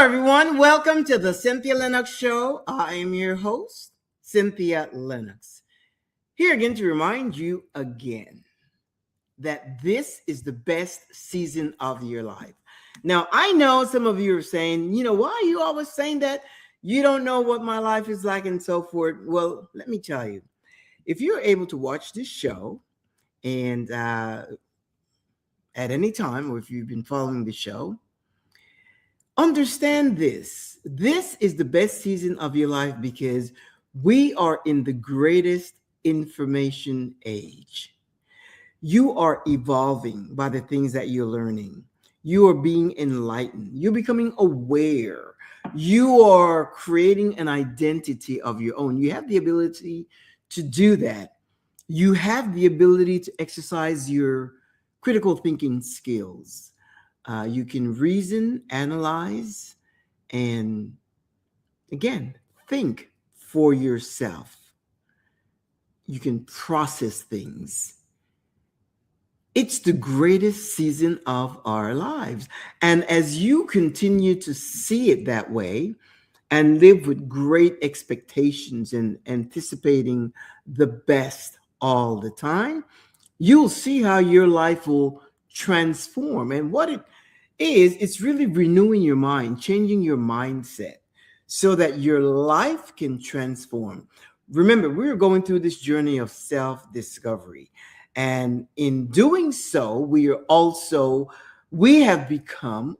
everyone. Welcome to the Cynthia Lennox Show. I am your host, Cynthia Lennox. Here again to remind you again that this is the best season of your life. Now, I know some of you are saying, why are you always saying that? You don't know what my life is like and so forth. Well, let me tell you, if you're able to watch this show and at any time, or if you've been following the show, understand this. This is the best season of your life because we are in the greatest information age. You are evolving by the things that you're learning. You are being enlightened. You're becoming aware. You are creating an identity of your own. You have the ability to do that. You have the ability to exercise your critical thinking skills. You can reason, analyze, and again, think for yourself. You can process things. It's the greatest season of our lives. And as you continue to see it that way and live with great expectations and anticipating the best all the time, you'll see how your life will transform. And what it is, it's really renewing your mind, changing your mindset so that your life can transform. Remember, we're going through this journey of self-discovery. And in doing so, we have become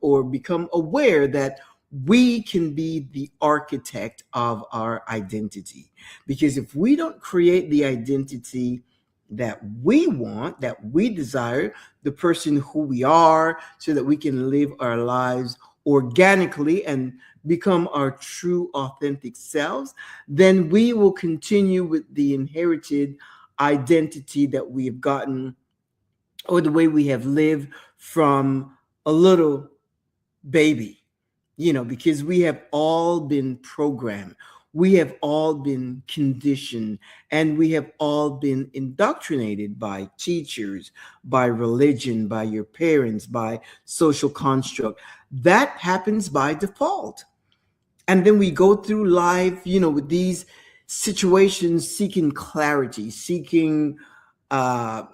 aware that we can be the architect of our identity. Because if we don't create the identity that we want, that we desire, the person who we are, so that we can live our lives organically and become our true, authentic selves, then we will continue with the inherited identity that we have gotten or the way we have lived from a little baby, because we have all been programmed. We have all been conditioned, and we have all been indoctrinated by teachers, by religion, by your parents, by social construct. That happens by default. And then we go through life, with these situations, seeking clarity, seeking, finding,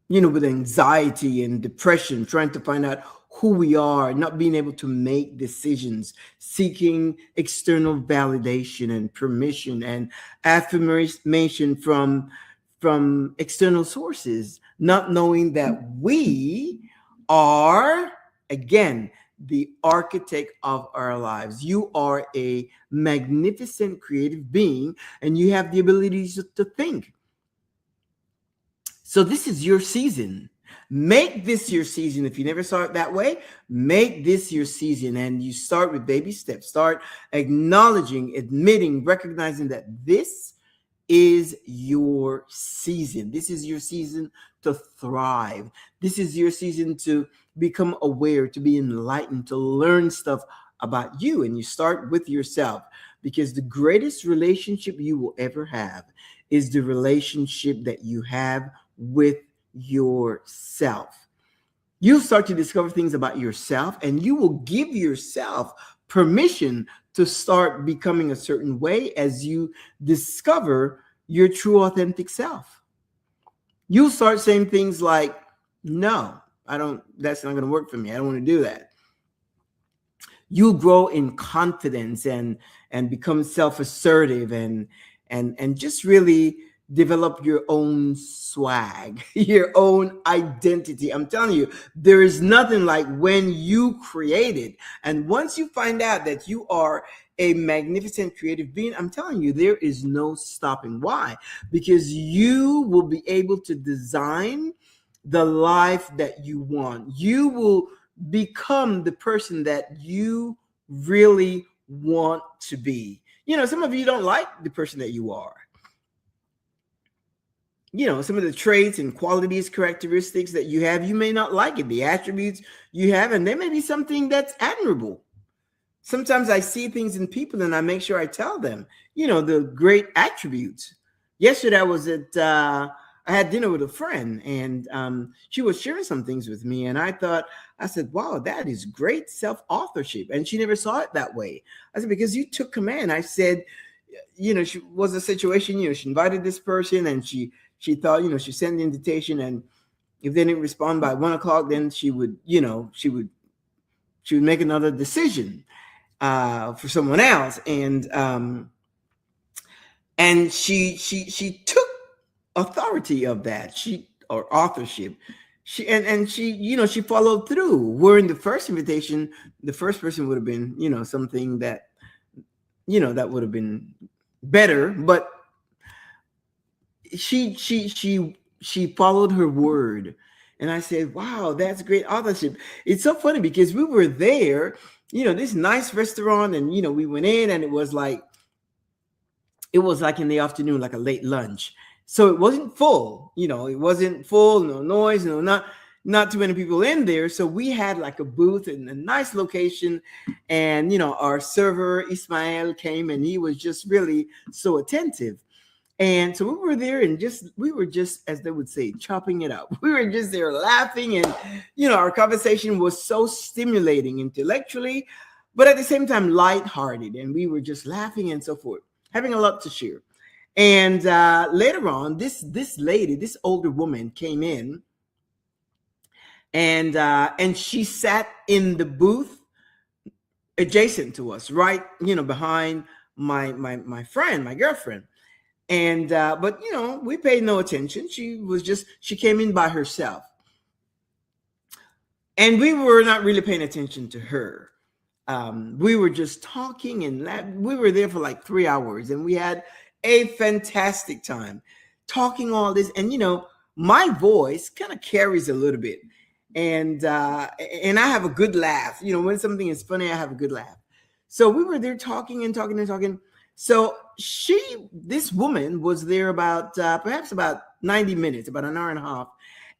with anxiety and depression, trying to find out who we are, not being able to make decisions, seeking external validation and permission and affirmation from external sources, not knowing that we are, again, the architect of our lives. You are a magnificent creative being, and you have the ability to think. So this is your season. Make this your season. If you never saw it that way, make this your season. And you start with baby steps. Start acknowledging, admitting, recognizing that this is your season. This is your season to thrive. This is your season to become aware, to be enlightened, to learn stuff about you. And you start with yourself, because the greatest relationship you will ever have is the relationship that you have with yourself. You start to discover things about yourself, and you will give yourself permission to start becoming a certain way as you discover your true authentic self. You'll start saying things like, no, that's not going to work for me. I don't want to do that. You'll grow in confidence and become self-assertive and just really develop your own swag, your own identity. I'm telling you, there is nothing like when you create it. And once you find out that you are a magnificent creative being, I'm telling you, there is no stopping. Why? Because you will be able to design the life that you want. You will become the person that you really want to be. Some of you don't like the person that you are. Some of the traits and qualities, characteristics that you have, you may not like it, the attributes you have, and there may be something that's admirable. Sometimes I see things in people and I make sure I tell them, the great attributes. Yesterday I was at I had dinner with a friend, and she was sharing some things with me, and I said, wow, that is great self-authorship. And she never saw it that way. I said, because you took command. I said, she was a situation, she invited this person, and she thought, she sent the invitation, and if they didn't respond by 1 o'clock, then she would make another decision for someone else. And she took authority of that, or authorship. She followed through. Where in the first invitation, the first person would have been, something that, that would have been better, but she followed her word. And I said, wow, that's great authorship. It's so funny because we were there, this nice restaurant, and we went in, and it was like in the afternoon, like a late lunch. So it wasn't full, it wasn't full, no noise, not too many people in there. So we had like a booth in a nice location, and our server Ismael came, and he was just really so attentive. And so we were there, and we were just, as they would say, chopping it up. We were just there laughing, and our conversation was so stimulating intellectually, but at the same time lighthearted, and we were just laughing and so forth, having a lot to share. And later on, this lady, this older woman, came in, and she sat in the booth adjacent to us, right, behind my friend, my girlfriend. And but we paid no attention. She came in by herself, and we were not really paying attention to her. We were just talking, and we were there for like 3 hours, and we had a fantastic time talking all this. And my voice kind of carries a little bit, and I have a good laugh. When something is funny, I have a good laugh. So we were there talking and talking and talking. So this woman was there about perhaps about 90 minutes, about an hour and a half.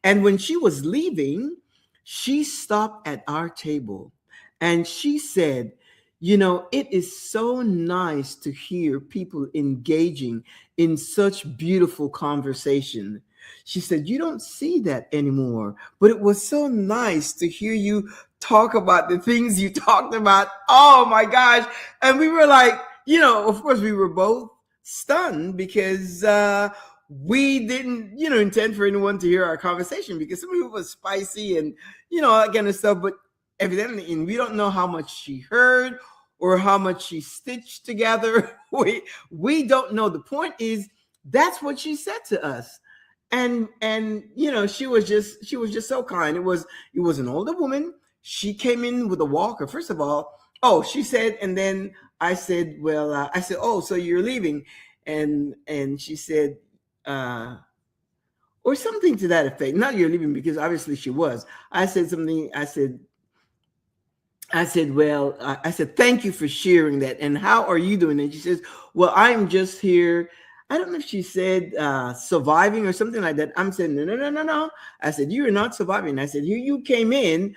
And when she was leaving, she stopped at our table, and she said, it is so nice to hear people engaging in such beautiful conversation. She said, you don't see that anymore, but it was so nice to hear you talk about the things you talked about. Oh my gosh. And we were like, of course we were both stunned, because we didn't, intend for anyone to hear our conversation, because some of it was spicy and, that kind of stuff. But evidently, and we don't know how much she heard or how much she stitched together. We don't know. The point is, that's what she said to us. And she was just so kind. It was an older woman. She came in with a walker. First of all, she said, and then I said, well, oh, so you're leaving. And she said, or something to that effect. Not you're leaving, because obviously she was. I said something. I said, well, I said, thank you for sharing that. And how are you doing? And she says, well, I'm just here. I don't know if she said surviving or something like that. I'm saying, no. I said, you're not surviving. I said, here you came in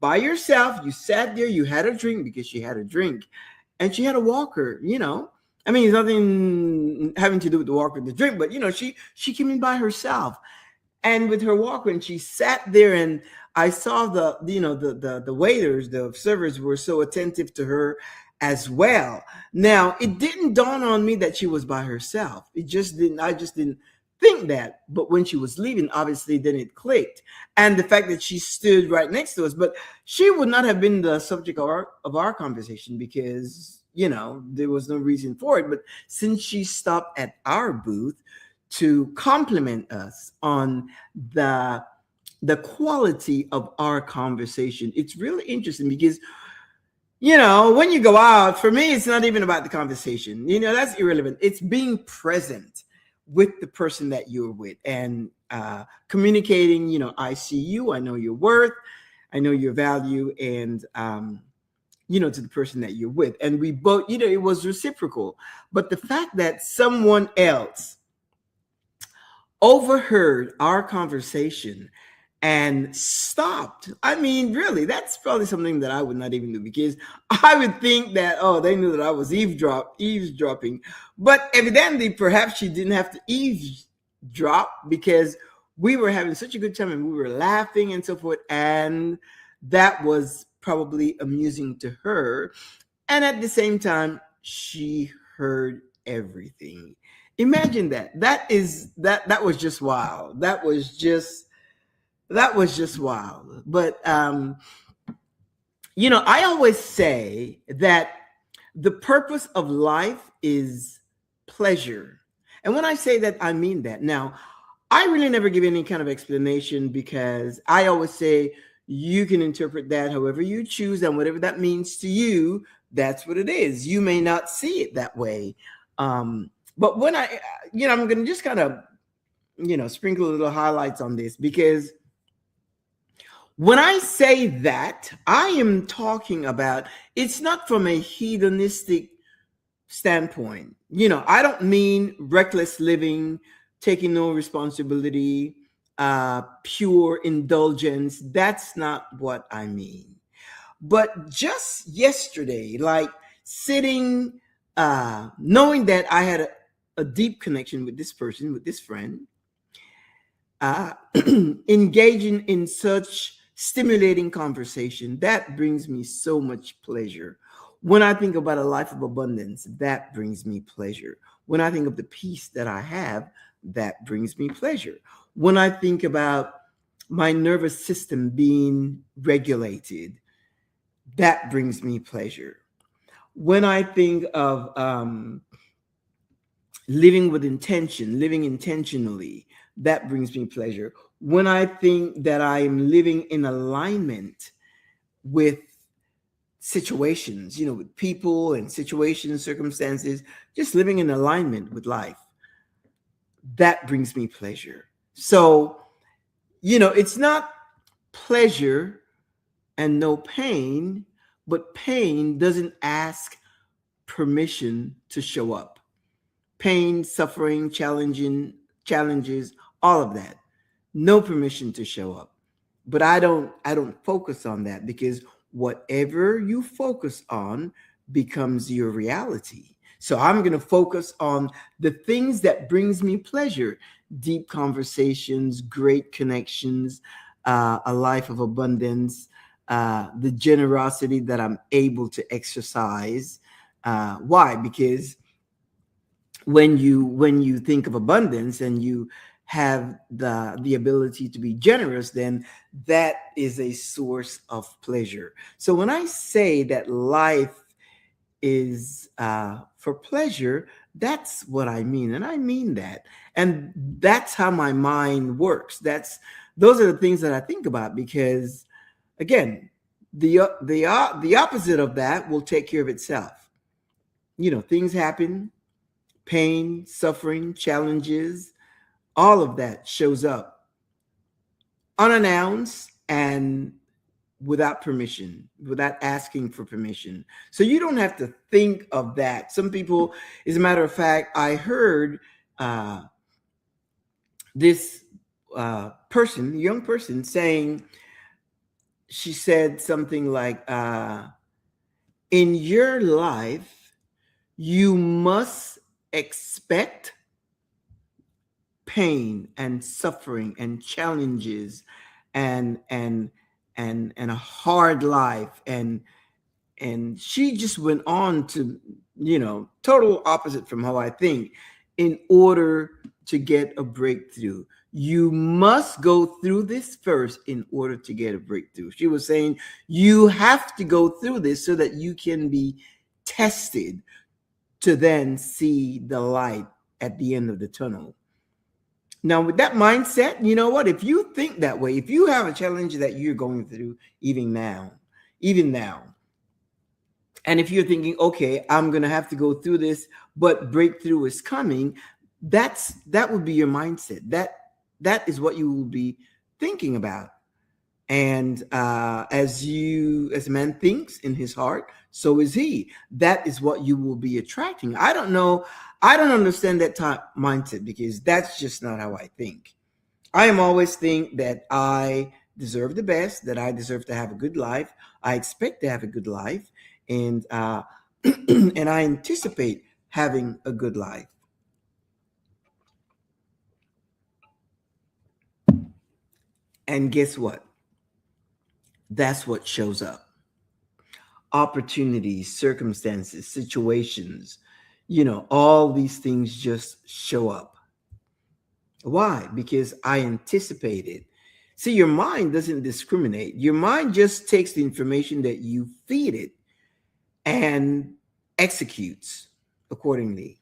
by yourself. You sat there. You had a drink, because she had a drink. And she had a walker, I mean, it's nothing having to do with the walker, the drink, but, she came in by herself, and with her walker, and she sat there, and I saw the waiters, the servers were so attentive to her as well. Now, it didn't dawn on me that she was by herself. I just didn't think that. But when she was leaving, obviously, then it clicked. And the fact that she stood right next to us, but she would not have been the subject of our conversation, because, there was no reason for it. But since she stopped at our booth to compliment us on the quality of our conversation, it's really interesting, because when you go out, for me, it's not even about the conversation. That's irrelevant. It's being present with the person that you're with, and communicating, I see you, I know your worth, I know your value, and, to the person that you're with. And we both, it was reciprocal. But the fact that someone else overheard our conversation and stopped, I mean, really, that's probably something that I would not even do, because I would think that, they knew that I was eavesdropping. But evidently, perhaps she didn't have to drop because we were having such a good time and we were laughing and so forth. And that was probably amusing to her. And at the same time, she heard everything. Imagine that. That was just wild. That was just wild. But I always say that the purpose of life is pleasure. And when I say that, I mean that. Now, I really never give any kind of explanation because I always say you can interpret that however you choose, and whatever that means to you, that's what it is. You may not see it that way. But when I'm going to just kind of, sprinkle a little highlights on this because when I say that, I am talking about it's not from a hedonistic standpoint. I don't mean reckless living, taking no responsibility, pure indulgence. That's not what I mean. But just yesterday, like sitting, knowing that I had a deep connection with this person, with this friend, engaging in such stimulating conversation, that brings me so much pleasure. When I think about a life of abundance, that brings me pleasure. When I think of the peace that I have, that brings me pleasure. When I think about my nervous system being regulated, that brings me pleasure. When I think of living with intention, living intentionally, that brings me pleasure. When I think that I am living in alignment with situations, with people and situations, circumstances, just living in alignment with life, that brings me pleasure. So, it's not pleasure and no pain, but pain doesn't ask permission to show up. Pain, suffering, challenges, all of that. No permission to show up. But I don't focus on that because whatever you focus on becomes your reality. So I'm going to focus on the things that brings me pleasure: deep conversations, great connections, a life of abundance, the generosity that I'm able to exercise. Why? Because when you think of abundance and you have the ability to be generous, then that is a source of pleasure. So when I say that life is for pleasure, that's what I mean, and I mean that, and that's how my mind works. Those are the things that I think about because, again, the opposite of that will take care of itself. Things happen, pain, suffering, challenges, all of that shows up unannounced and without permission, without asking for permission. So you don't have to think of that. Some people, as a matter of fact, I heard this young person saying, she said something like, in your life, you must expect pain and suffering and challenges and a hard life, and she just went on to, total opposite from how I think. In order to get a breakthrough, you must go through this first in order to get a breakthrough. She was saying you have to go through this so that you can be tested to then see the light at the end of the tunnel. Now, with that mindset, you know what? If you think that way, if you have a challenge that you're going through even now, and if you're thinking, okay, I'm going to have to go through this, but breakthrough is coming, that would be your mindset. That is what you will be thinking about. And as a man thinks in his heart, so is he. That is what you will be attracting. I don't know. I don't understand that type mindset because that's just not how I think. I am always think that I deserve the best, that I deserve to have a good life. I expect to have a good life, and and I anticipate having a good life. And guess what? That's what shows up. Opportunities, circumstances, situations, all these things just show up. Why? Because I anticipated. See, your mind doesn't discriminate. Your mind just takes the information that you feed it and executes accordingly.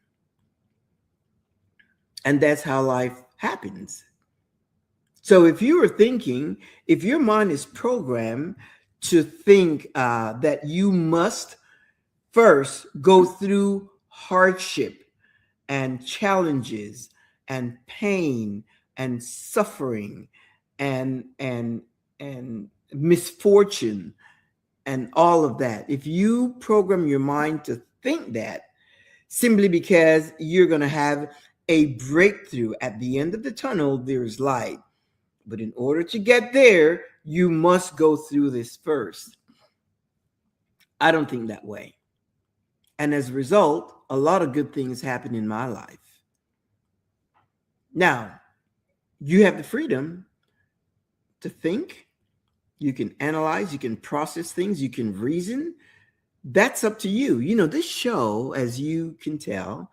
And that's how life happens. So if you are thinking, if your mind is programmed to think that you must first go through hardship and challenges and pain and suffering and misfortune and all of that, if you program your mind to think that, simply because you're going to have a breakthrough at the end of the tunnel, there's light. But in order to get there, you must go through this first. I don't think that way. And as a result, a lot of good things happen in my life. Now, you have the freedom to think. You can analyze, you can process things, you can reason. That's up to you. This show, as you can tell,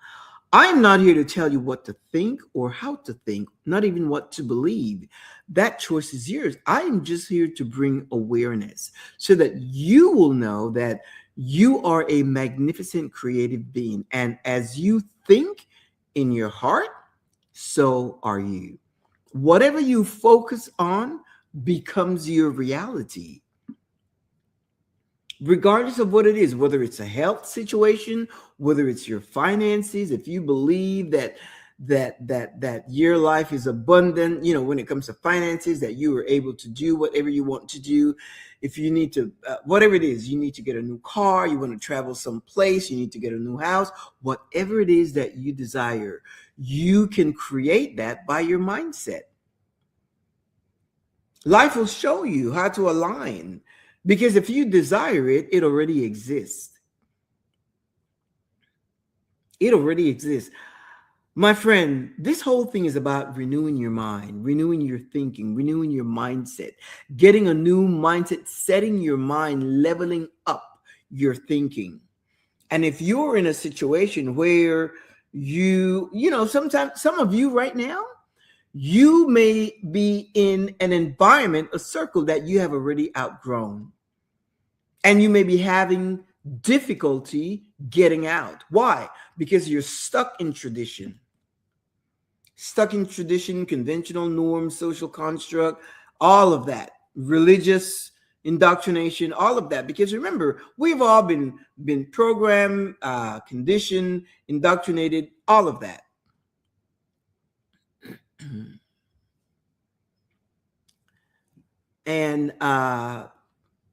I'm not here to tell you what to think or how to think, not even what to believe. That choice is yours. I am just here to bring awareness so that you will know that you are a magnificent creative being. And as you think in your heart, so are you. Whatever you focus on becomes your reality. Regardless of what it is, whether it's a health situation, whether it's your finances, if you believe that your life is abundant, when it comes to finances, that you are able to do whatever you want to do. If you need to, whatever it is, you need to get a new car, you want to travel someplace, you need to get a new house, whatever it is that you desire, you can create that by your mindset. Life will show you how to align. Because if you desire it, it already exists. It already exists. My friend, this whole thing is about renewing your mind, renewing your thinking, renewing your mindset, getting a new mindset, setting your mind, leveling up your thinking. And if you're in a situation where sometimes some of you right now, you may be in an environment, a circle that you have already outgrown. And you may be having difficulty getting out. Why? Because you're stuck in tradition. Stuck in tradition, conventional norms, social construct, all of that. Religious indoctrination, all of that. Because remember, we've all been programmed, conditioned, indoctrinated, all of that. And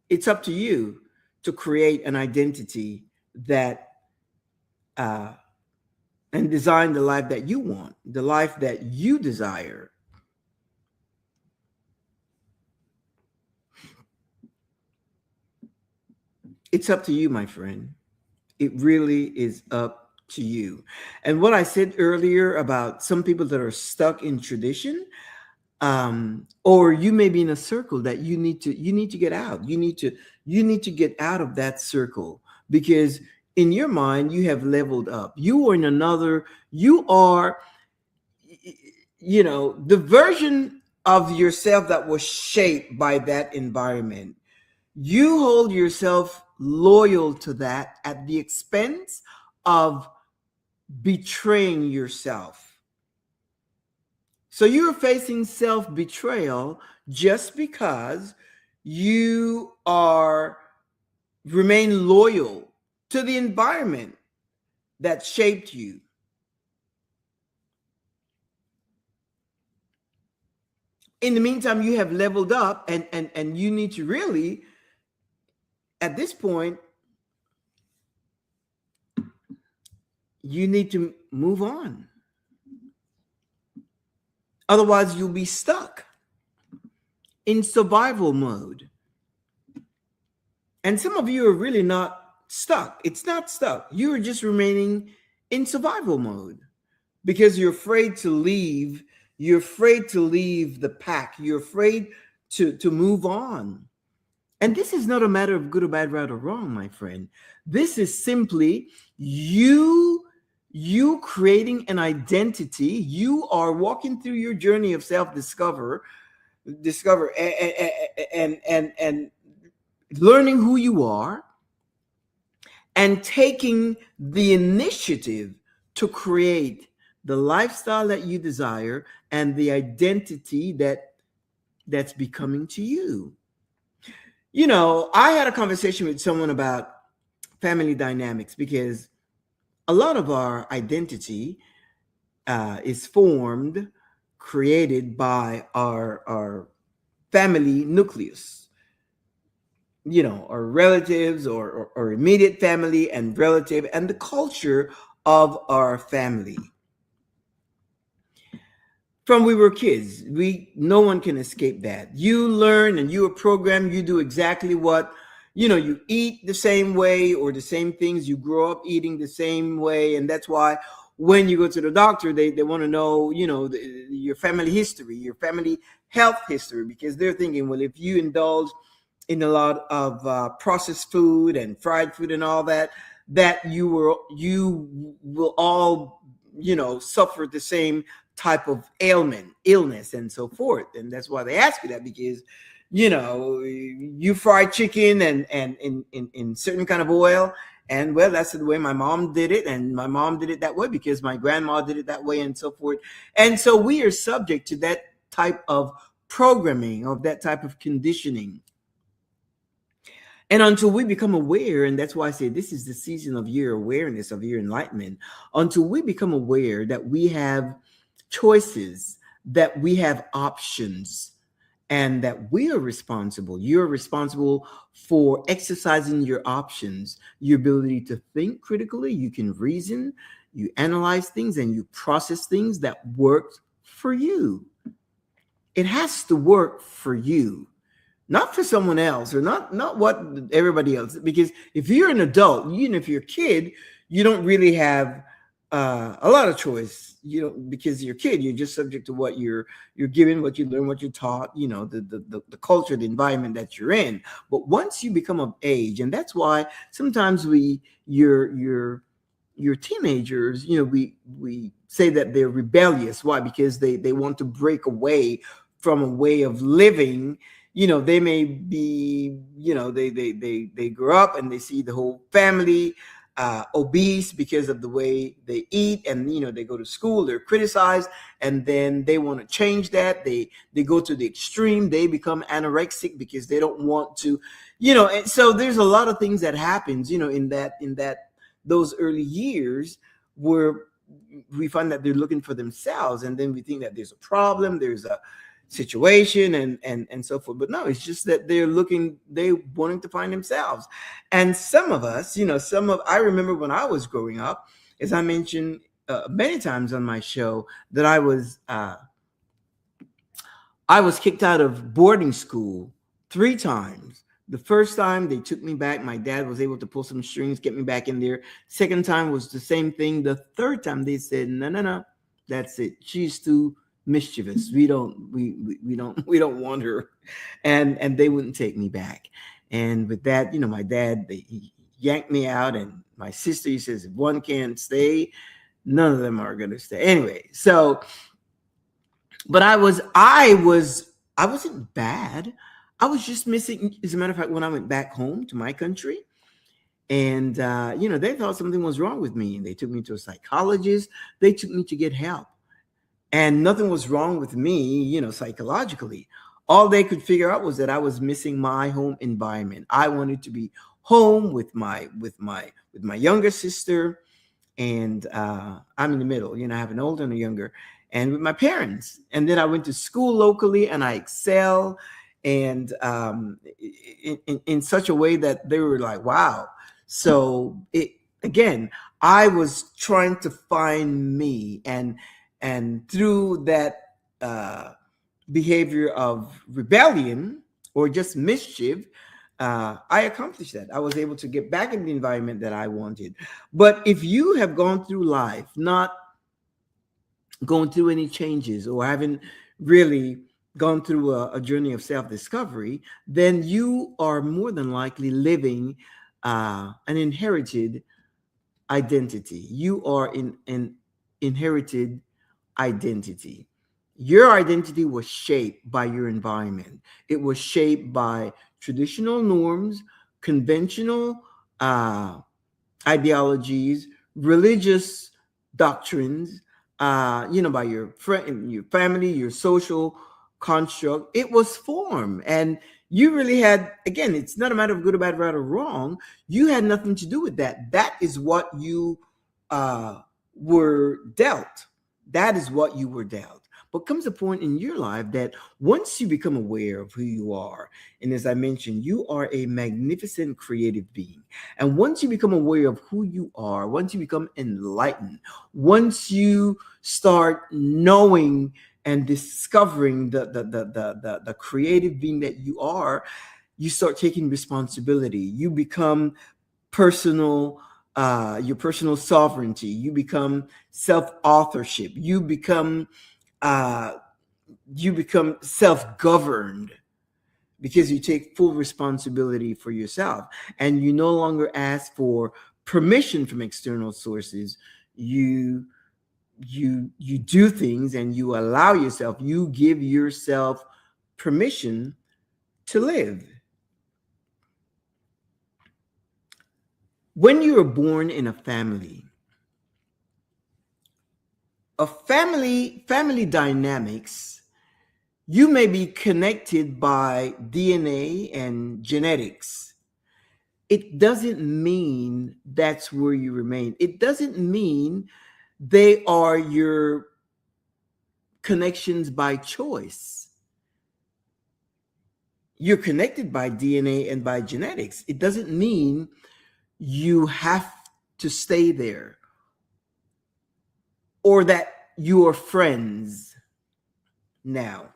it's up to you to create an identity that and design the life that you want, the life that you desire. It's up to you, my friend. It really is up to you. And what I said earlier about some people that are stuck in tradition, or you may be in a circle that you need to get out. You need to get out of that circle, because in your mind you have leveled up. You are the version of yourself that was shaped by that environment. You hold yourself loyal to that at the expense of betraying yourself. So you're facing self-betrayal just because you remain loyal to the environment that shaped you. In the meantime, you have leveled up and you need to really, at this point, you need to move on. Otherwise, you'll be stuck in survival mode. And some of you are really not stuck. It's not stuck. You are just remaining in survival mode because you're afraid to leave. You're afraid to leave the pack. You're afraid to move on. And this is not a matter of good or bad, right or wrong, my friend. This is simply you creating an identity. You are walking through your journey of discover and learning who you are and taking the initiative to create the lifestyle that you desire and the identity that's becoming to you. You know, I had a conversation with someone about family dynamics because a lot of our identity is formed, created by our family nucleus, you know, or relatives or immediate family and relative and the culture of our family. From we were kids, no one can escape that. You learn and you are programmed, you do exactly what, you know, you eat the same way or the same things, you grow up eating the same way. And that's why when you go to the doctor, they want to know, you know, your family history, your family health history, because they're thinking, well, if you indulge in a lot of processed food and fried food and all that, that you will all, you know, suffer the same type of illness, and so forth. And that's why they ask you that, because, you know, you fry chicken and in certain kind of oil. And well, that's the way my mom did it. And my mom did it that way because my grandma did it that way, and so forth. And so we are subject to that type of programming, of that type of conditioning. And until we become aware, and that's why I say this is the season of your awareness, of your enlightenment, until we become aware that we have choices, that we have options, and that we are responsible. You're responsible for exercising your options, your ability to think critically. You can reason, you analyze things, and you process things that work for you. It has to work for you, not for someone else, or not what everybody else. Because if you're an adult, even if you're a kid, you don't really have a lot of choice, you know, because you're a kid, you're just subject to what you're given, what you learn, what you're taught, you know, the culture, the environment that you're in. But once you become of age, and that's why sometimes your teenagers, you know, we say that they're rebellious. Why? Because they want to break away from a way of living. You know, they may be, you know, they grow up and they see the whole family obese because of the way they eat, and you know, they go to school, they're criticized, and then they want to change that. They go to the extreme, they become anorexic because they don't want to, you know. And so there's a lot of things that happens, you know, in those early years, where we find that they're looking for themselves, and then we think that there's a problem, there's a situation, and so forth. But no, it's just that they wanting to find themselves. And some of us, you know, I remember when I was growing up, as I mentioned many times on my show, that I was kicked out of boarding school 3 times. The first time they took me back, my dad was able to pull some strings, get me back in there. Second time was the same thing. The third time they said, no, that's it, she's too mischievous, we don't want her, and they wouldn't take me back. And with that, you know, my dad, he yanked me out, and my sister, he says, if one can't stay, none of them are going to stay anyway. So, but I wasn't bad, I was just missing. As a matter of fact, when I went back home to my country, and you know, they thought something was wrong with me, and they took me to a psychologist, they took me to get help. And nothing was wrong with me, you know, psychologically. All they could figure out was that I was missing my home environment. I wanted to be home with my younger sister, and I'm in the middle. You know, I have an older and a younger, and with my parents. And then I went to school locally, and I excel, and in such a way that they were like, wow. So again, I was trying to find me, and through that behavior of rebellion or just mischief, I accomplished that. I was able to get back in the environment that I wanted. But if you have gone through life not going through any changes, or haven't really gone through a journey of self-discovery, then you are more than likely living an inherited identity. You are in an inherited identity. Your identity was shaped by your environment. It was shaped by traditional norms, conventional uh, ideologies, religious doctrines, by your friend, your family, your social construct. It was formed, and you really had. Again, it's not a matter of good or bad, right or wrong. You had nothing to do with that. That is what you were dealt. That is what you were dealt. But comes a point in your life that once you become aware of who you are, and as I mentioned, you are a magnificent creative being. And once you become aware of who you are, once you become enlightened, once you start knowing and discovering the creative being that you are, you start taking responsibility. You become personal, your personal sovereignty. You become self-authorship. Uh, you become self-governed because you take full responsibility for yourself, and you no longer ask for permission from external sources. You do things, and you allow yourself, you give yourself permission to live. When you are born in a family dynamics, you may be connected by DNA and genetics. It doesn't mean that's where you remain. It doesn't mean they are your connections by choice. You're connected by DNA and by genetics. It doesn't mean you have to stay there or that you are friends now.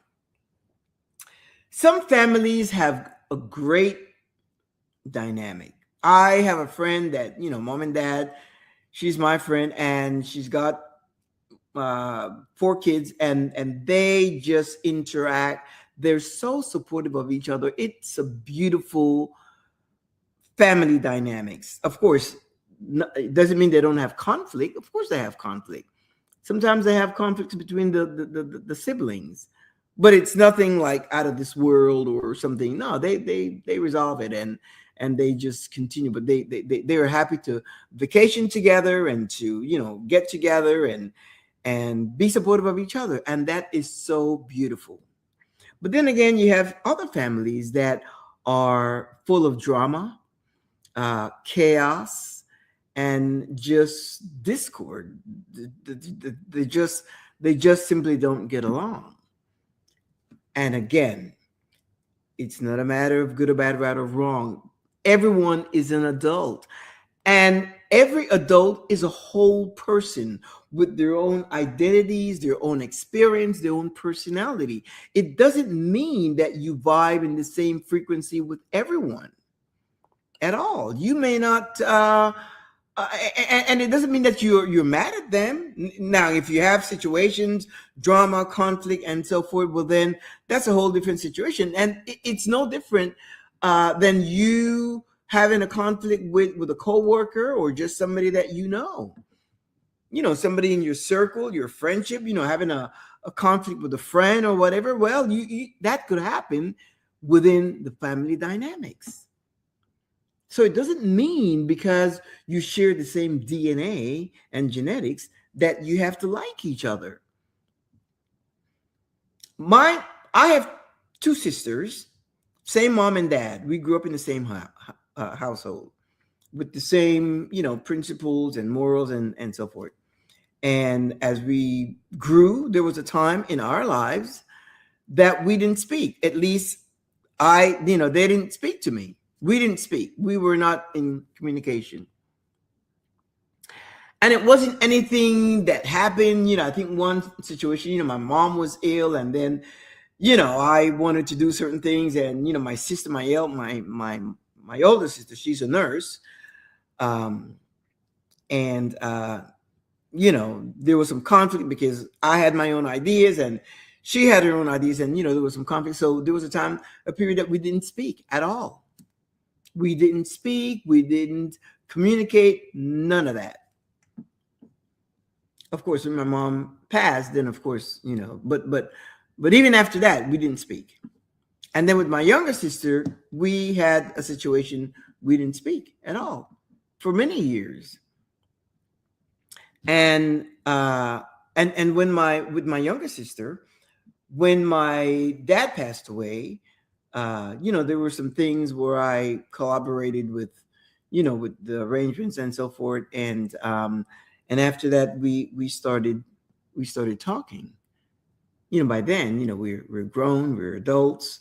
Some families have a great dynamic. I have a friend that, mom and dad, she's my friend, and she's got 4 kids, and they just interact. They're so supportive of each other. It's a beautiful family dynamics. Of course, it doesn't mean they don't have conflict. Of course, they have conflict. Sometimes they have conflicts between the siblings, but it's nothing like out of this world or something. No, they resolve it, and they just continue. But they are happy to vacation together and to get together and be supportive of each other, and that is so beautiful. But then again, you have other families that are full of drama, chaos, and just discord. They just simply don't get along. And again, it's not a matter of good or bad, right or wrong. Everyone is an adult, and every adult is a whole person with their own identities, their own experience, their own personality. It doesn't mean that you vibe in the same frequency with everyone at all. You may not, and it doesn't mean that you're mad at them. Now, if you have situations, drama, conflict, and so forth, well, then that's a whole different situation, and it's no different than you having a conflict with a coworker or just somebody that somebody in your circle, your friendship, having a conflict with a friend or whatever. Well, you that could happen within the family dynamics. So it doesn't mean because you share the same DNA and genetics that you have to like each other. I have 2 sisters, same mom and dad. We grew up in the same household with the same, principles and morals and so forth. And as we grew, there was a time in our lives that we didn't speak. At least they didn't speak to me. We didn't speak. We were not in communication. And it wasn't anything that happened. I think one situation, my mom was ill, and then, I wanted to do certain things, and my sister, my older sister, she's a nurse, and there was some conflict because I had my own ideas, and She had her own ideas, and there was some conflict. So there was a period that we didn't speak at all. We didn't speak. We didn't communicate. None of that. Of course, when my mom passed, then of course, but even after that, we didn't speak. And then with my younger sister, we had a situation we didn't speak at all for many years. And with my younger sister, when my dad passed away, there were some things where I collaborated with the arrangements and so forth. And after that, we started talking. By then, we're grown, we're adults,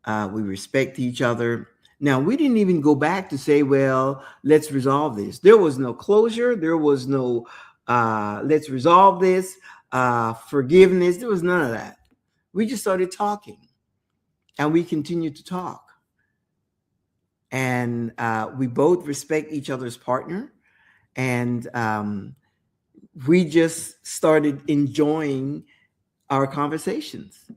we respect each other. Now, we didn't even go back to say, well, let's resolve this. There was no closure. There was no let's resolve this, forgiveness. There was none of that. We just started talking, and we continued to talk. And we both respect each other's partner. And we just started enjoying our conversations.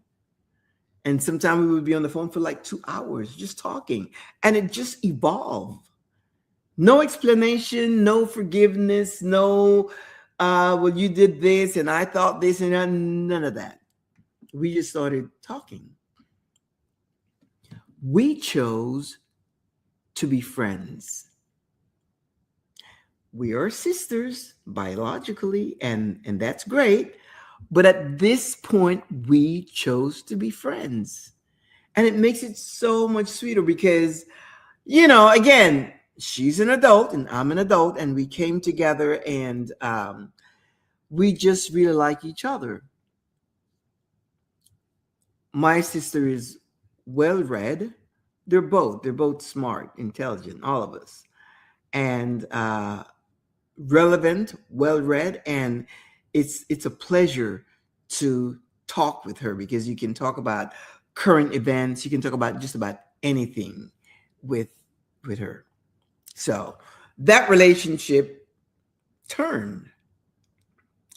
And sometimes we would be on the phone for like 2 hours just talking. And it just evolved. No explanation, no forgiveness, no, well, you did this and I thought this, and none of that. We just started talking. We chose to be friends. We are sisters biologically, and that's great. But at this point, we chose to be friends. And it makes it so much sweeter because, again, she's an adult and I'm an adult, and we came together, and we just really like each other. My sister is well-read. They're both smart, intelligent, all of us. And relevant, well-read, and it's a pleasure to talk with her because you can talk about current events. You can talk about just about anything with her. So that relationship turned.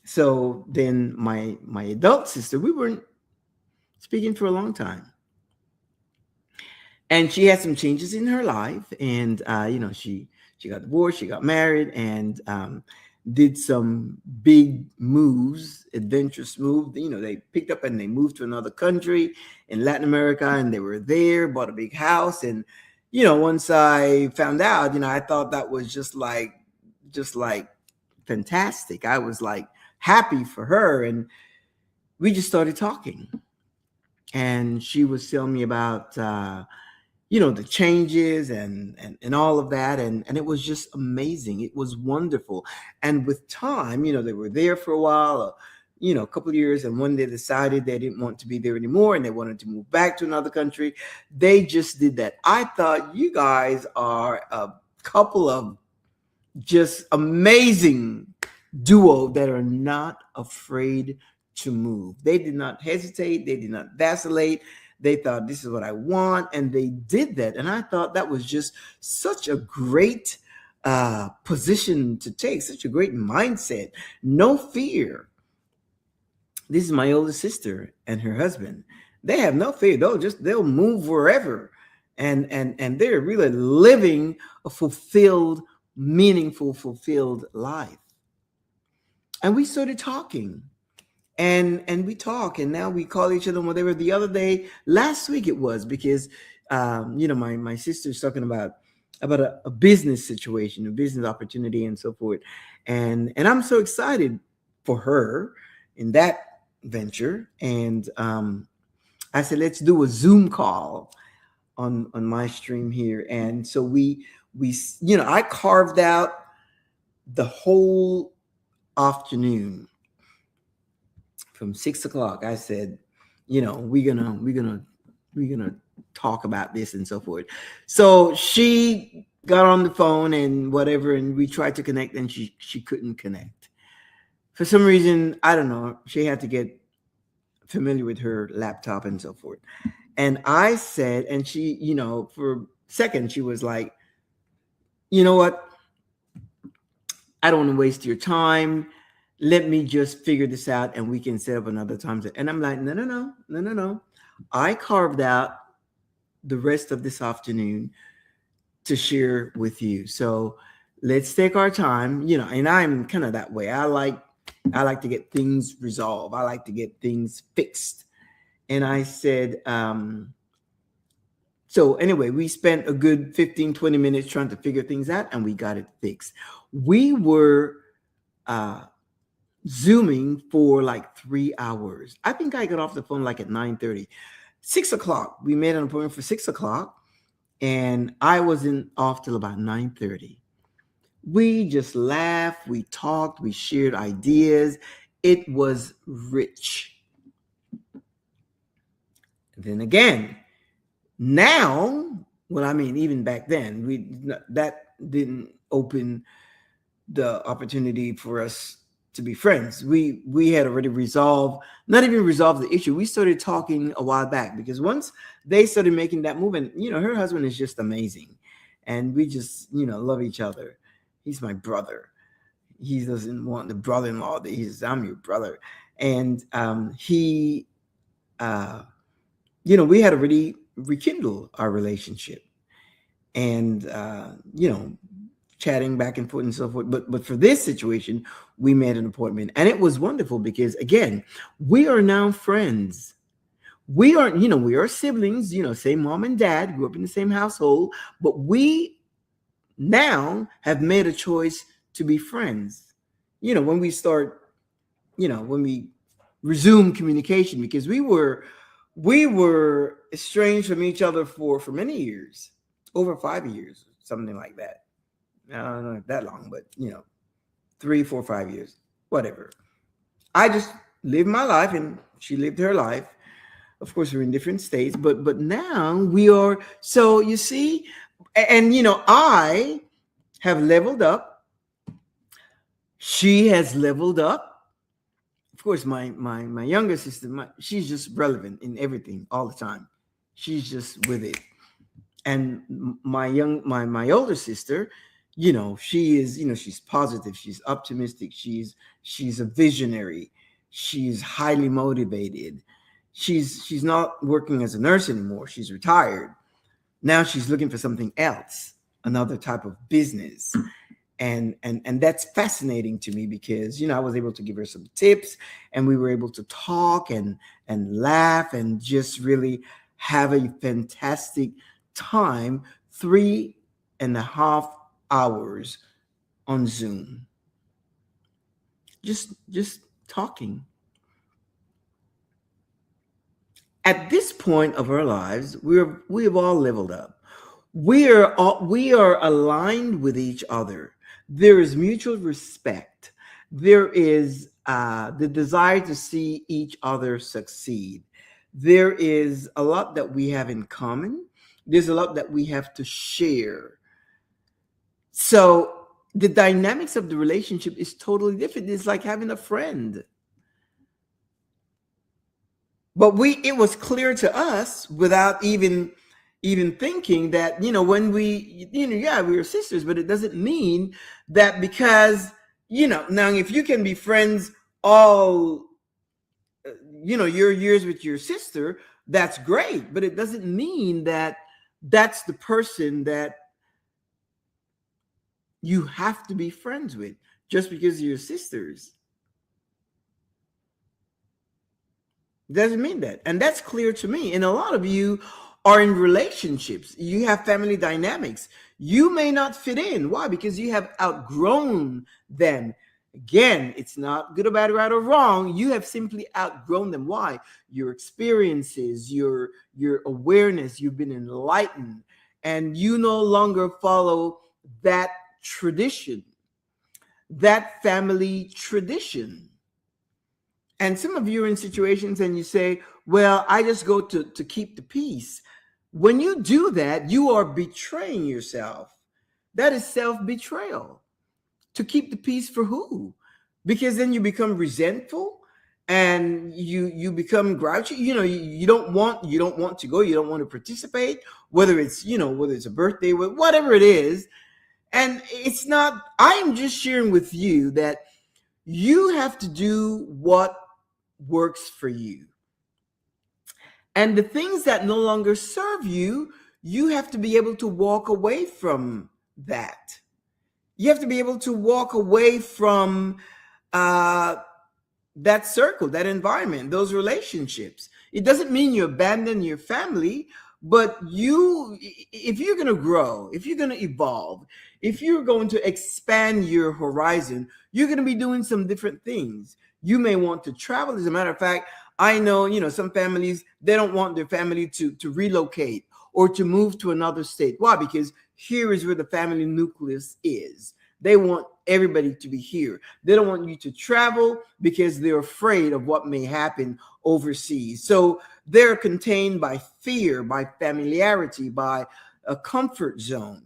So then my adult sister, we weren't speaking for a long time. And she had some changes in her life, and she got divorced, she got married, and did some big moves, adventurous moves. They picked up and they moved to another country in Latin America, and they were there, bought a big house. And once I found out, I thought that was just like fantastic. I was like happy for her, and we just started talking. And she was telling me about the changes and all of that. And it was just amazing. It was wonderful. And with time, they were there for a while, a couple of years. And when they decided they didn't want to be there anymore and they wanted to move back to another country, they just did that. I thought you guys are a couple of just amazing duo that are not afraid to move. They did not hesitate. They did not vacillate. They thought, this is what I want, and they did that. And I thought that was just such a great position to take, such a great mindset. No fear. This is my oldest sister and her husband. They have no fear. They'll move wherever, and they're really living a fulfilled, meaningful, fulfilled life. And we started talking. And we talk, and now we call each other whatever. The other day, last week it was, because my sister's talking about a business situation, a business opportunity, and so forth. And I'm so excited for her in that venture. And I said, let's do a Zoom call on my stream here. And so we I carved out the whole afternoon. From 6 o'clock, I said, we're gonna talk about this and so forth. So she got on the phone and whatever, and we tried to connect, and she couldn't connect. For some reason, I don't know, she had to get familiar with her laptop and so forth. And I said, and she, for a second, she was like, you know what? I don't want to waste your time. Let me just figure this out and we can set up another time. And I'm like, no, no, no, no, no, no. I carved out the rest of this afternoon to share with you. So let's take our time, and I'm kind of that way. I like to get things resolved. I like to get things fixed. And I said, so anyway, we spent a good 15, 20 minutes trying to figure things out and we got it fixed. We were Zooming for like 3 hours. I think I got off the phone like at 9:30. 6 o'clock. We made an appointment for 6 o'clock and I wasn't off till about 9:30. We just laughed, we talked, we shared ideas. It was rich. Then again, now, well, I mean, even back then, that didn't open the opportunity for us to be friends. We had already not even resolved the issue. We started talking a while back because once they started making that move, and her husband is just amazing, and we just love each other. He's my brother. He doesn't want the brother-in-law. He says, I'm your brother. And we had already rekindled our relationship and, chatting back and forth and so forth. But for this situation, we made an appointment and it was wonderful because, again, we are now friends. We are siblings, same mom and dad, grew up in the same household, but we now have made a choice to be friends. When we start, when we resume communication, because we were estranged from each other for many years, over 5 years, something like that. I don't know that long, but 3, 4, 5 years, whatever. I just lived my life and she lived her life. Of course, we're in different states, but now we are. So you see, and I have leveled up. She has leveled up. Of course, my younger sister, she's just relevant in everything all the time. She's just with it. And my older sister, she is, she's positive, she's optimistic, she's a visionary, she's highly motivated. She's not working as a nurse anymore. She's retired. Now she's looking for something else, another type of business. And that's fascinating to me because, I was able to give her some tips and we were able to talk and laugh and just really have a fantastic time, 3.5 hours on Zoom. Just talking. At this point of our lives, we have all leveled up. We are aligned with each other. There is mutual respect. There is the desire to see each other succeed. There is a lot that we have in common. There's a lot that we have to share. So the dynamics of the relationship is totally different. It's like having a friend. But it was clear to us without even thinking that, when we were sisters, but it doesn't mean that because, now if you can be friends all, your years with your sister, that's great. But it doesn't mean that that's the person that you have to be friends with just because you're sisters. Doesn't mean that. And that's clear to me. And a lot of you are in relationships. You have family dynamics. You may not fit in. Why? Because you have outgrown them. Again, it's not good or bad, right or wrong. You have simply outgrown them. Why? Your experiences, your awareness, you've been enlightened, and you no longer follow that tradition, that family tradition. And some of you are in situations and you say, well, I just go to keep the peace. When you do that, you are betraying yourself. That is self-betrayal. To keep the peace for who? Because then you become resentful and you become grouchy. You don't want to go. You don't want to participate, whether it's a birthday, whatever it is. And it's not, I am just sharing with you that You have to do what works for you. And the things that no longer serve you, you have to be able to walk away from that. You have to be able to walk away from uh, that circle, that environment, those relationships. It doesn't mean you abandon your family, but if you're going to grow, if you're going to evolve, if you're going to expand your horizon, you're going to be doing some different things. You may want to travel. As a matter of fact, I know, some families, they don't want their family to relocate or to move to another state. Why? Because here is where the family nucleus is. They want everybody to be here. They don't want you to travel because they're afraid of what may happen overseas. So they're contained by fear, by familiarity, by a comfort zone.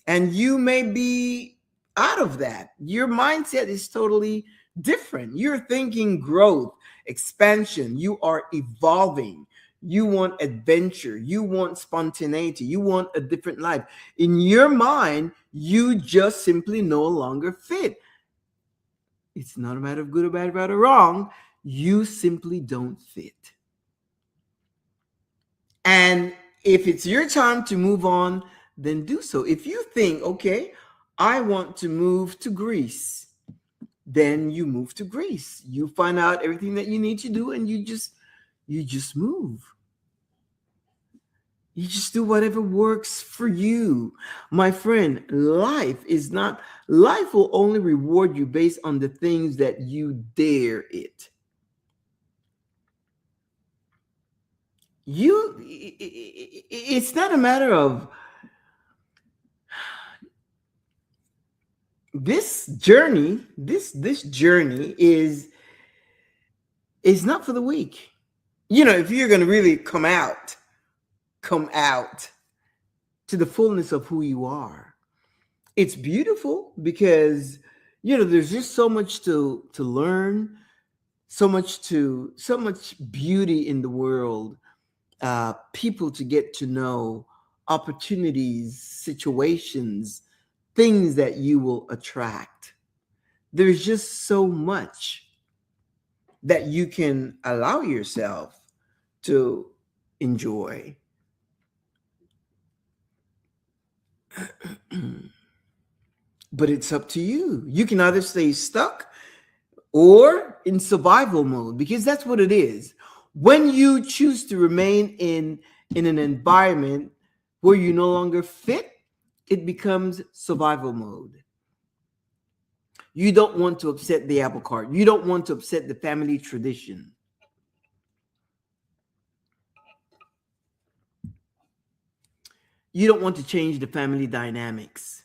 And you may be out of that. Your mindset is totally different. You're thinking growth, expansion. You are evolving. You want adventure. You want spontaneity. You want a different life. In your mind, you just simply no longer fit. It's not a matter of good or bad, right or wrong. You simply don't fit. And if it's your time to move on, then do so. If you think, okay, I want to move to Greece, then you move to Greece. You find out everything that you need to do, and you just move. You just do whatever works for you. My friend, life will only reward you based on the things that you dare it. It's not a matter of this journey. This journey is not for the weak. If you're going to really come out to the fullness of who you are, it's beautiful because there's just so much to learn, so much beauty in the world, people to get to know, opportunities, situations, things that you will attract. There's just so much that you can allow yourself to enjoy. But it's up to you. You can either stay stuck or in survival mode, because that's what it is. When you choose to remain in an environment where you no longer fit, it becomes survival mode. You don't want to upset the apple cart. You don't want to upset the family tradition. You don't want to change the family dynamics.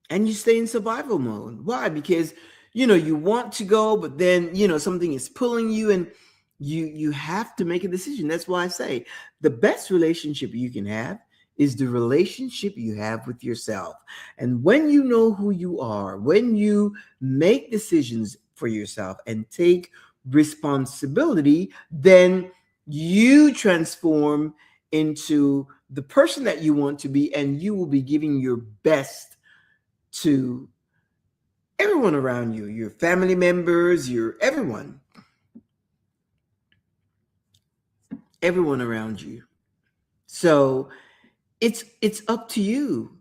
And you stay in survival mode. Why? Because, you want to go, but then, something is pulling you, and you have to make a decision. That's why I say the best relationship you can have is the relationship you have with yourself. And when you know who you are, when you make decisions for yourself and take responsibility, then you transform into the person that you want to be, and you will be giving your best to everyone around you, your family members, everyone around you. So it's up to you.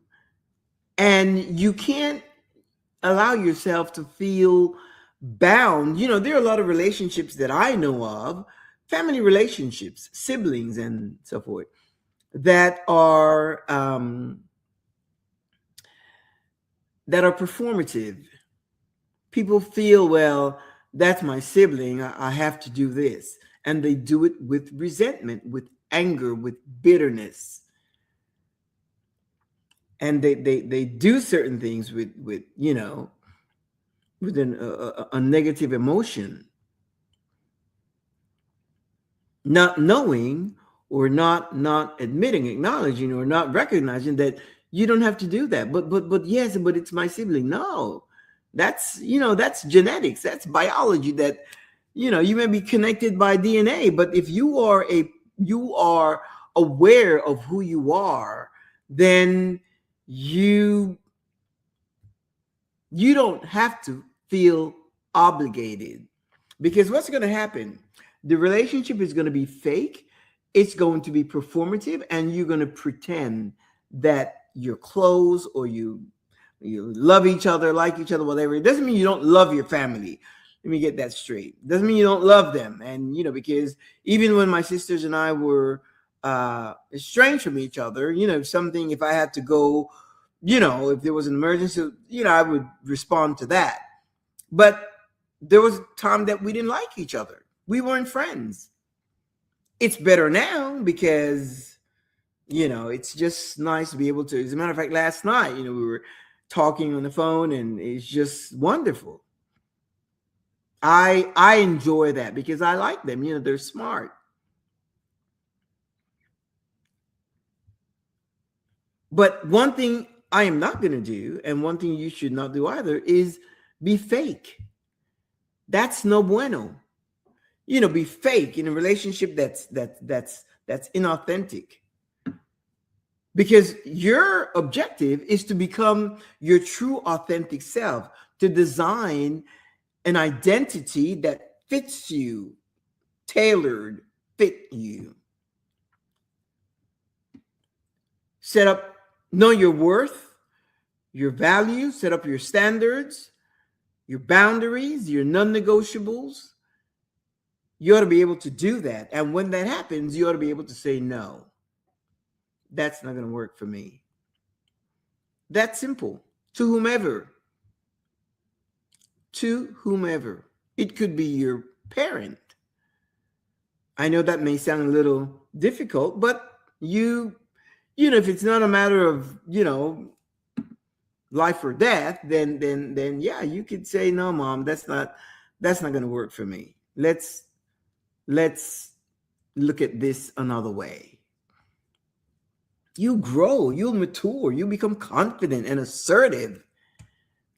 And you can't allow yourself to feel bound. There are a lot of relationships that I know of, family relationships, siblings and so forth, that are performative. People feel, well, that's my sibling, I have to do this. And they do it with resentment, with anger, with bitterness. And they do certain things with a negative emotion, not knowing, or not acknowledging, or not recognizing that you don't have to do that. But yes, but it's my sibling. No, that's genetics, that's biology, that you may be connected by DNA, but if you are aware of who you are, then you You don't have to feel obligated, because what's going to happen? The relationship is going to be fake. It's going to be performative, and you're going to pretend that you're close, or you love each other, like each other, whatever. It doesn't mean you don't love your family. Let me get that straight. It doesn't mean you don't love them. And because even when my sisters and I were estranged from each other, if I had to go, if there was an emergency, I would respond to that. But there was a time that we didn't like each other. We weren't friends. It's better now because, it's just nice to be able to. As a matter of fact, last night, we were talking on the phone, and it's just wonderful. I enjoy that because I like them. They're smart. But one thing I am not going to do, and one thing you should not do either, is be fake. That's no bueno. Be fake in a relationship that's inauthentic. Because your objective is to become your true authentic self, to design an identity that fits you, tailored, fit you. Know your worth, your values, set up your standards, your boundaries, your non-negotiables. You ought to be able to do that. And when that happens, you ought to be able to say, no, that's not going to work for me. That's simple. To whomever. To whomever. It could be your parent. I know that may sound a little difficult, but if it's not a matter of, life or death, then yeah, you could say, no, Mom, that's not going to work for me. Let's look at this another way. You grow, you mature, you become confident and assertive.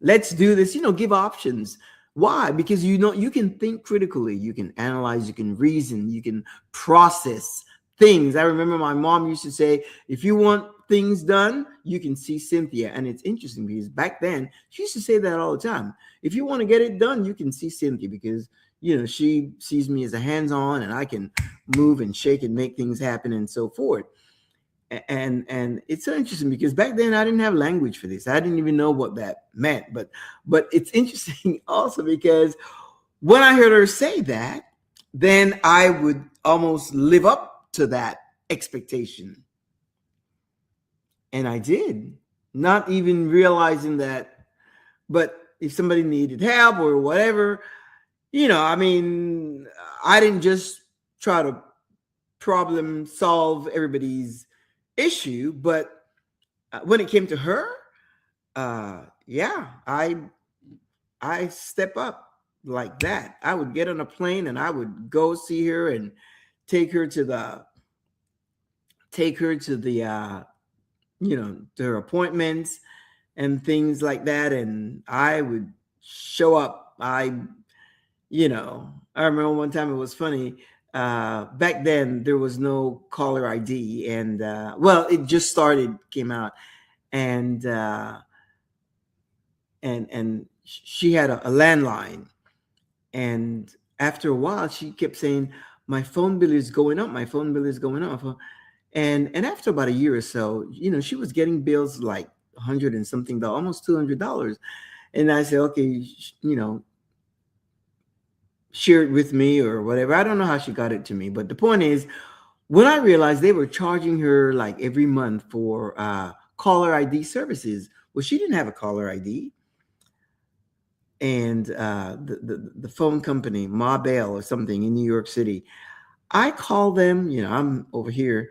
Let's do this, give options. Why? Because you can think critically, you can analyze, you can reason, you can process things. I remember my mom used to say, if you want things done, you can see Cynthia. And it's interesting because back then she used to say that all the time. If you want to get it done, you can see Cynthia, because she sees me as a hands-on, and I can move and shake and make things happen and so forth. And it's so interesting because back then I didn't have language for this. I didn't even know what that meant. But it's interesting also because when I heard her say that, then I would almost live up to that expectation. And I did, not even realizing that. But if somebody needed help or whatever, I didn't just try to problem solve everybody's issue, but when it came to her, I step up like that. I would get on a plane and I would go see her and take her to the to her appointments and things like that, and I would show up. I remember one time, it was funny. Back then there was no caller ID, and it just came out, and she had a landline, and after a while she kept saying, my phone bill is going up, my phone bill is going up. And after about a year or so, she was getting bills like $100 and something, almost $200. And I said, okay, share it with me or whatever. I don't know how she got it to me, but the point is, when I realized they were charging her like every month for caller ID services, well, she didn't have a caller ID. And the phone company, Ma Bell or something in New York City, I called them. I'm over here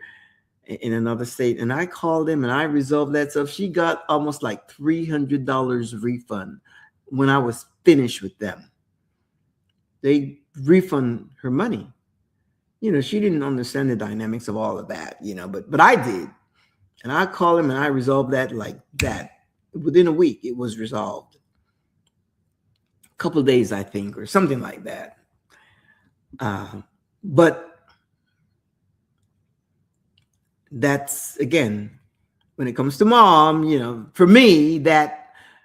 in another state, and I called them and I resolved that stuff. She got almost like $300 refund when I was finished with them. They refund her money. She didn't understand the dynamics of all of that, but I did. And I called him and I resolved that like that. Within a week, it was resolved. A couple of days, I think, or something like that. But that's, again, when it comes to Mom, for me,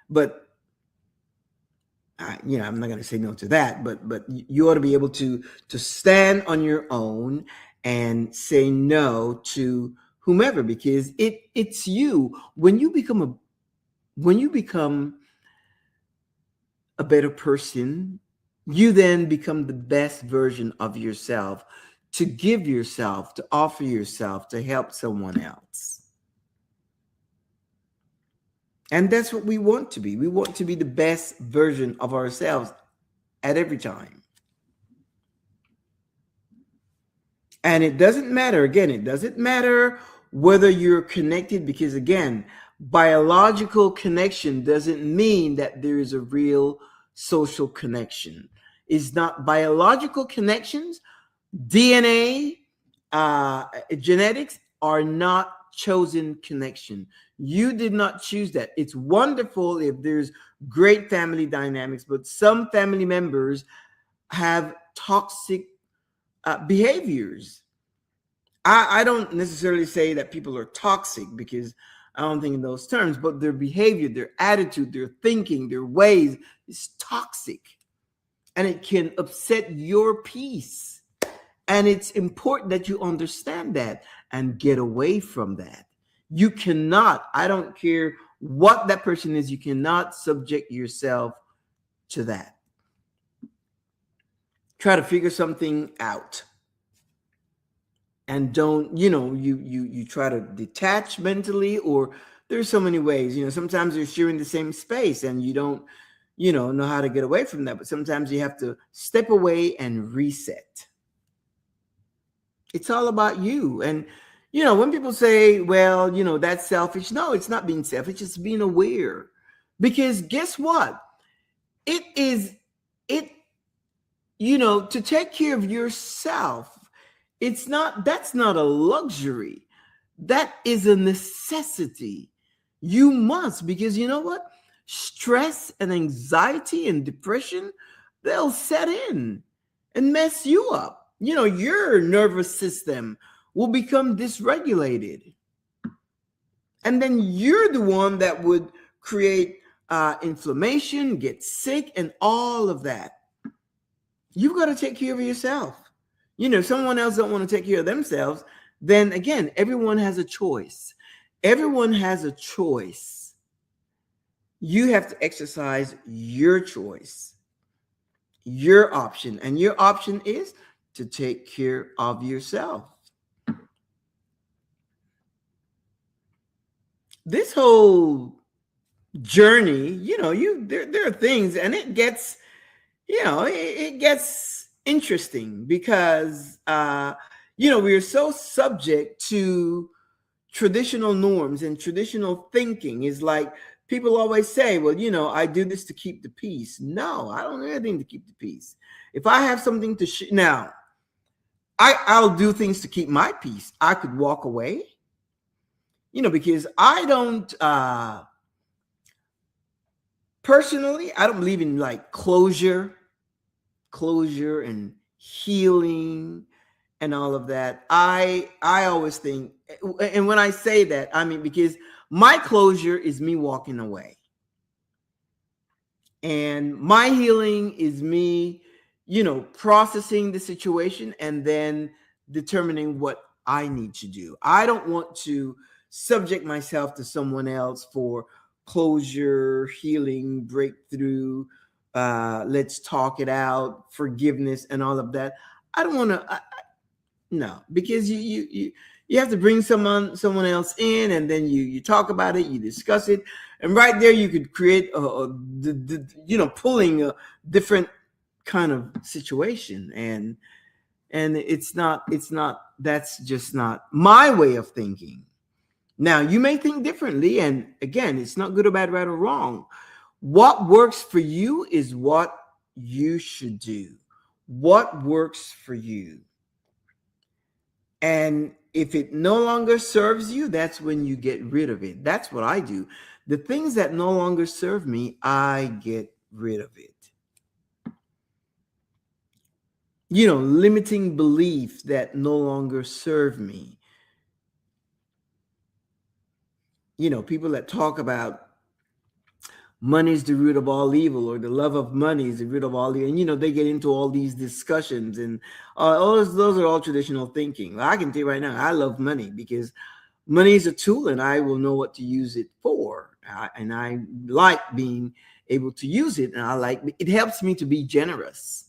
but I'm not going to say no to that, but you ought to be able to stand on your own and say no to whomever, because it's you. When you become a better person, you then become the best version of yourself, to give yourself, to offer yourself, to help someone else. And that's what we want to be. We want to be the best version of ourselves at every time. And it doesn't matter, again, it doesn't matter whether you're connected, because again, biological connection doesn't mean that there is a real social connection. It's not biological connections. DNA, genetics are not chosen connection. You did not choose that. It's wonderful if there's great family dynamics, but some family members have toxic behaviors. I don't necessarily say that people are toxic, because I don't think in those terms, but their behavior, their attitude, their thinking, their ways is toxic, and it can upset your peace. And it's important that you understand that and get away from that. You cannot, I don't care what that person is, you cannot subject yourself to that. Try to figure something out. And don't, you try to detach mentally, or there's so many ways. Sometimes you're sharing the same space and you don't, know how to get away from that. But sometimes you have to step away and reset. It's all about you. And, when people say, well, that's selfish. No, it's not being selfish. It's being aware. Because guess what? It is, to take care of yourself. That's not a luxury. That is a necessity. You must, because you know what? Stress and anxiety and depression, they'll set in and mess you up. Your nervous system will become dysregulated. And then you're the one that would create inflammation, get sick, and all of that. You've got to take care of yourself. If someone else don't want to take care of themselves, then again, everyone has a choice. Everyone has a choice. You have to exercise your choice, your option. And your option is to take care of yourself. This whole journey, there are things, and it gets, it gets interesting, because we are so subject to traditional norms, and traditional thinking is like, people always say, well, I do this to keep the peace. No, I don't do anything to keep the peace. If I have something to now, I'll do things to keep my peace. I could walk away, because I don't personally, I don't believe in like closure and healing and all of that. I always think, and when I say that, I mean, because my closure is me walking away, and my healing is me, processing the situation and then determining what I need to do. I don't want to subject myself to someone else for closure, healing, breakthrough, let's talk it out, forgiveness, and all of that. I don't want to. No, because you have to bring someone else in, and then you talk about it, you discuss it, and right there you could create pulling a different kind of situation, and it's not that's just not my way of thinking. Now you may think differently, and again, it's not good or bad, right or wrong. What works for you is what you should do. What works for you. And if it no longer serves you, that's when you get rid of it. That's what I do. The things that no longer serve me, I get rid of it. Limiting beliefs that no longer serve me. People that talk about money is the root of all evil, or the love of money is the root of all evil. And they get into all these discussions, and all those are all traditional thinking. Well, I can tell you right now, I love money because money is a tool, and I will know what to use it for. And I like being able to use it, and it helps me to be generous.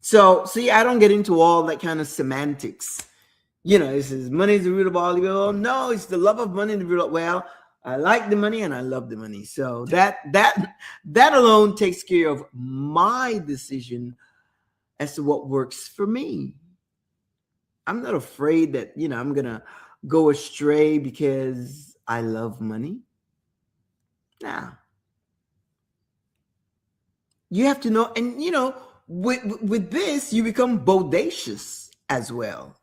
So, see, I don't get into all that kind of semantics. It says money is the root of all evil. No, it's the love of money the root of, well, I like the money and I love the money. So that alone takes care of my decision as to what works for me. I'm not afraid that, I'm going to go astray because I love money. Nah. You have to know, and with this, you become bodacious as well.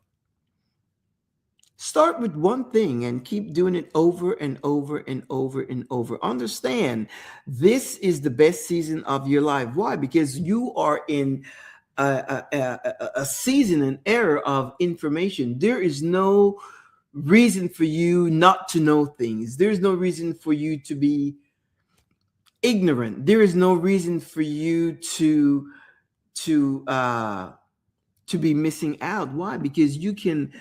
Start with one thing and keep doing it over and over and over and over. Understand, this is the best season of your life. Why? Because you are in a season, an era of information. There is no reason for you not to know things. There's no reason for you to be ignorant. There is no reason for you to be missing out. Why? Because you can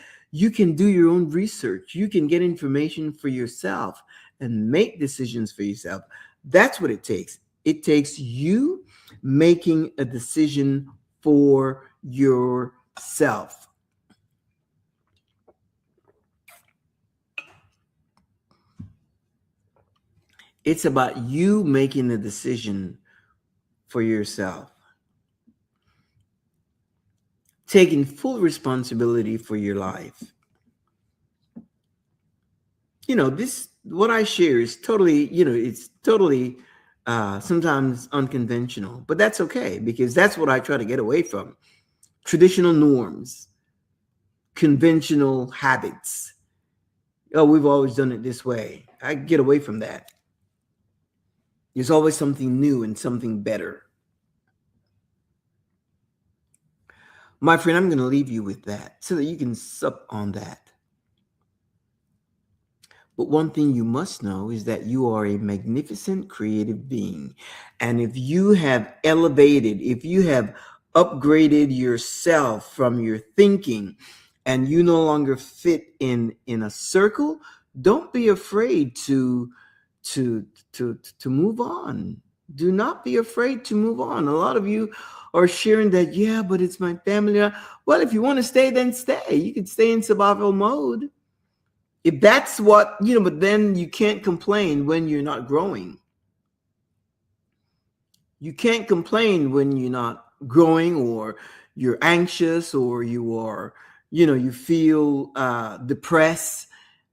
do your own research. You can get information for yourself and make decisions for yourself. That's what it takes. It takes you making a decision for yourself. It's about you making a decision for yourself, taking full responsibility for your life. This, what I share is totally, it's totally sometimes unconventional, but that's okay, because that's what I try to get away from. Traditional norms, conventional habits. Oh, we've always done it this way. I get away from that. There's always something new and something better. My friend, I'm going to leave you with that so that you can sup on that. But one thing you must know is that you are a magnificent creative being. And if you have elevated, if you have upgraded yourself from your thinking, and you no longer fit in a circle, don't be afraid to move on. Do not be afraid to move on. A lot of you are sharing that, yeah, but it's my family. Well, if you want to stay, then stay. You can stay in survival mode. If that's what, but then you can't complain when you're not growing. You can't complain when you're not growing, or you're anxious, or you are, you feel depressed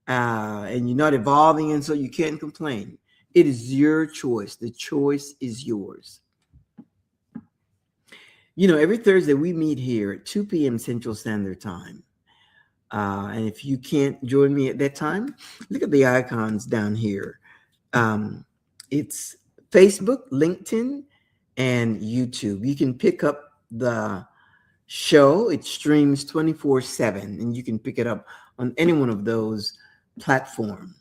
and you're not evolving. And so you can't complain. It is your choice. The choice is yours. Every Thursday we meet here at 2 p.m. Central Standard Time. And if you can't join me at that time, look at the icons down here. It's Facebook, LinkedIn, and YouTube. You can pick up the show. It streams 24/7, and you can pick it up on any one of those platforms.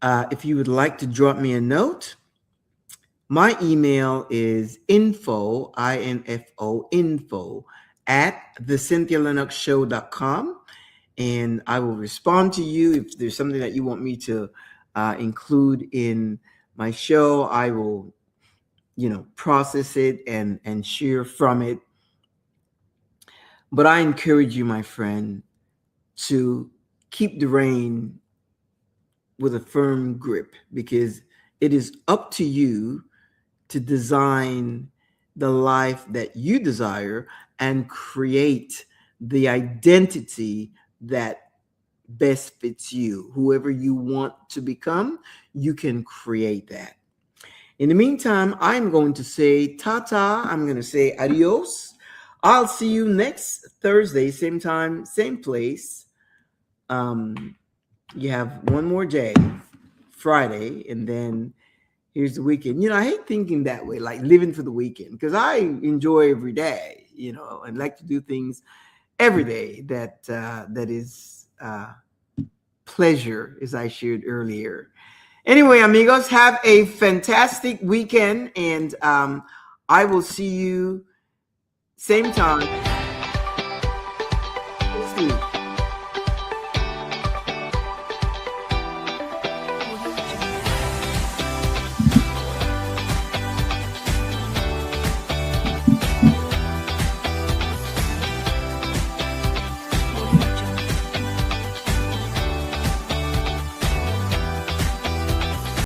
If you would like to drop me a note, my email is info at thecynthialennoxshow.com, and I will respond to you. If there's something that you want me to include in my show, I will, process it and share from it. But I encourage you, my friend, to keep the rein with a firm grip, because it is up to you to design the life that you desire and create the identity that best fits you. Whoever you want to become, you can create that. In the meantime, I'm going to say ta-ta. I'm going to say adios. I'll see you next Thursday, same time, same place. You have one more day, Friday, and then here's the weekend. I hate thinking that way, like living for the weekend, because I enjoy every day, and like to do things every day that is pleasure, as I shared earlier. Anyway, amigos, have a fantastic weekend, and I will see you same time.